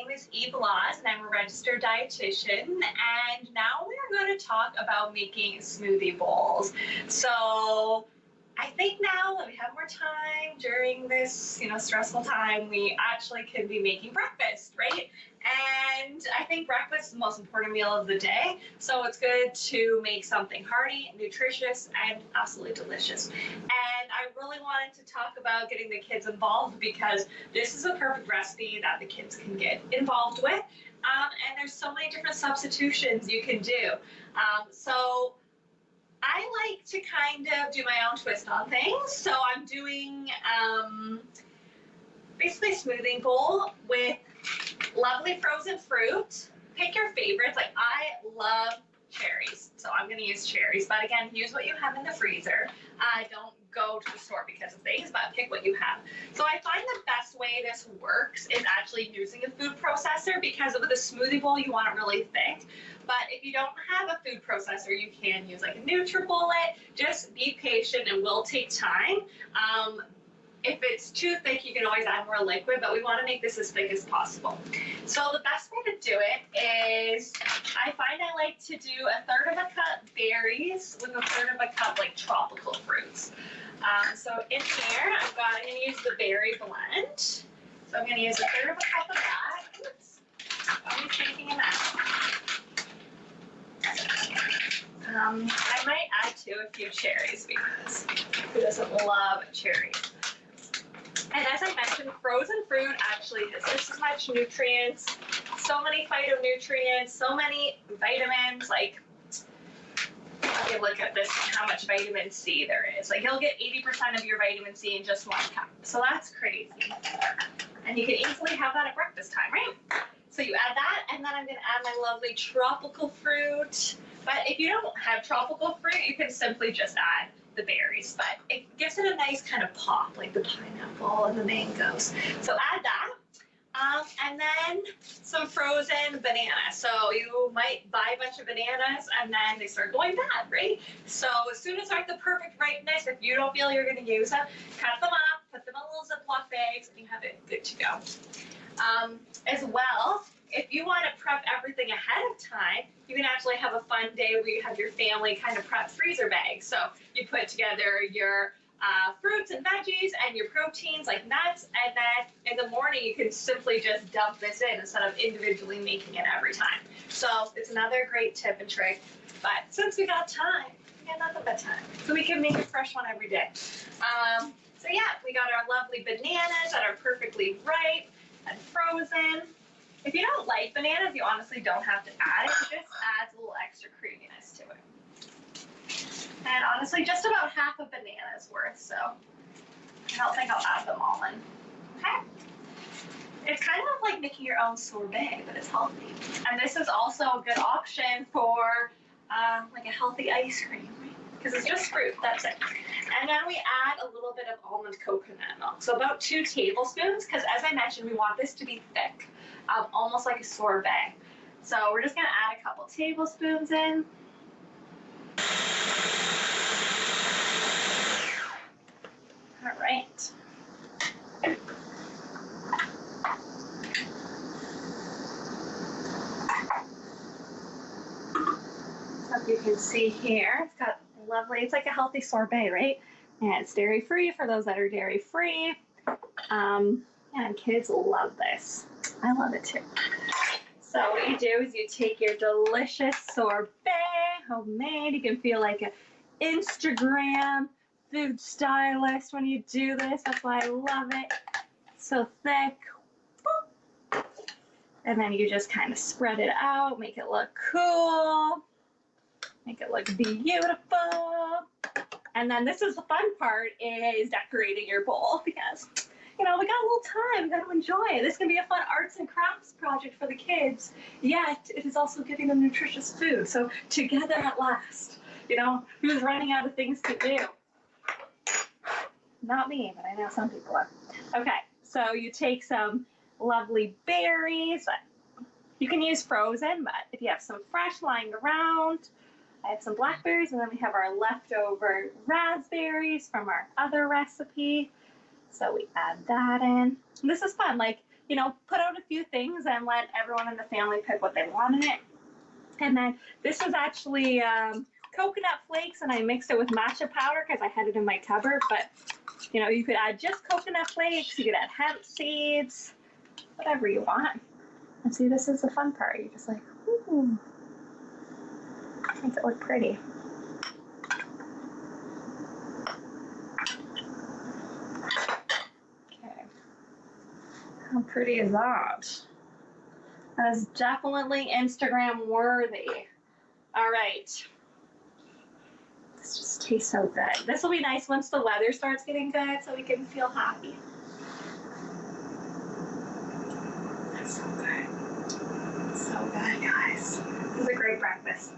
name is Eve Laws, and I'm a registered dietitian, and now we're going to talk about making smoothie bowls. So I think now that we have more time during this, stressful time, we actually could be making breakfast, right? And I think breakfast is the most important meal of the day, so it's good to make something hearty, nutritious, and absolutely delicious. And I really wanted to talk about getting the kids involved because this is a perfect recipe that the kids can get involved with. And there's so many different substitutions you can do. So I like to kind of do my own twist on things. So I'm doing basically a smoothie bowl with lovely frozen fruit. Pick your favorites. Like, I love cherries, so I'm going to use cherries. But again, use what you have in the freezer. Don't go to the store because of things, but pick what you have. So I find the best way this works is actually using a food processor, because with a smoothie bowl you want it really thick. But if you don't have a food processor, you can use like a NutriBullet. Just be patient, it will take time. If it's too thick, you can always add more liquid, but we want to make this as thick as possible. So the best way to do it is, I find I like to do 1/3 of a cup berries with 1/3 of a cup like tropical fruits. So in here, I'm going to use the berry blend. So I'm going to use 1/3 of a cup of that. Oops, I'm taking them out. I might add a few cherries, because who doesn't love cherries? And as I mentioned, frozen fruit actually has just as much nutrients, so many phytonutrients, so many vitamins. Like, okay, look at this, how much vitamin C there is. Like, you'll get 80% of your vitamin C in just 1 cup. So that's crazy. And you can easily have that at breakfast time, right? So you add that, and then I'm going to add my lovely tropical fruit. But if you don't have tropical fruit, you can simply just add the berries, but it gives it a nice kind of pop, like the pineapple and the mangoes. So add that, and then some frozen bananas. So you might buy a bunch of bananas and then they start going bad, right? So as soon as they're at the perfect ripeness, if you don't feel you're going to use them, cut them up, put them in little Ziploc bags, and you have it good to go. As well, if you want to prep everything ahead of time, you can actually have a fun day where you have your family kind of prep freezer bags. So you put together your fruits and veggies and your proteins like nuts, and then in the morning you can simply just dump this in instead of individually making it every time. So it's another great tip and trick. But since we got time, we got nothing but time, so we can make a fresh one every day. So yeah, we got our lovely bananas that are perfectly ripe and frozen. If you don't like bananas, you honestly don't have to add it. It just adds a little extra creaminess to it. And honestly, just about half a banana's worth, so I don't think I'll add them all in. Okay. It's kind of like making your own sorbet, but it's healthy. And this is also a good option for like a healthy ice cream, right? Because it's just fruit, that's it. And then we add a little bit of almond coconut milk. So about 2 tablespoons, because as I mentioned, we want this to be thick, almost like a sorbet. So we're just gonna add a couple tablespoons in. All right. So you can see here, it's got lovely, it's like a healthy sorbet, right? And it's dairy-free for those that are dairy-free. And kids love this. I love it too. So what you do is you take your delicious sorbet, homemade. You can feel like an Instagram food stylist when you do this. That's why I love it. It's so thick. And then you just kind of spread it out, make it look cool. Make it look beautiful. And then this is the fun part, is decorating your bowl, because, we got a little time, we got to enjoy it. This can be a fun arts and crafts project for the kids, yet it is also giving them nutritious food. So together at last, who's running out of things to do? Not me, but I know some people are. Okay, so you take some lovely berries. You can use frozen, but if you have some fresh lying around, I have some blackberries, and then we have our leftover raspberries from our other recipe. So we add that in. And this is fun. Like, put out a few things and let everyone in the family pick what they want in it. And then this was actually coconut flakes, and I mixed it with matcha powder because I had it in my cupboard. But you could add just coconut flakes, you could add hemp seeds, whatever you want. And see, this is the fun part. You're just like, ooh, makes it look pretty. Okay, how pretty is that? That is definitely Instagram worthy. All right. This just tastes so good. This will be nice once the weather starts getting good so we can feel happy. That's so good. So good, guys. This is a great breakfast.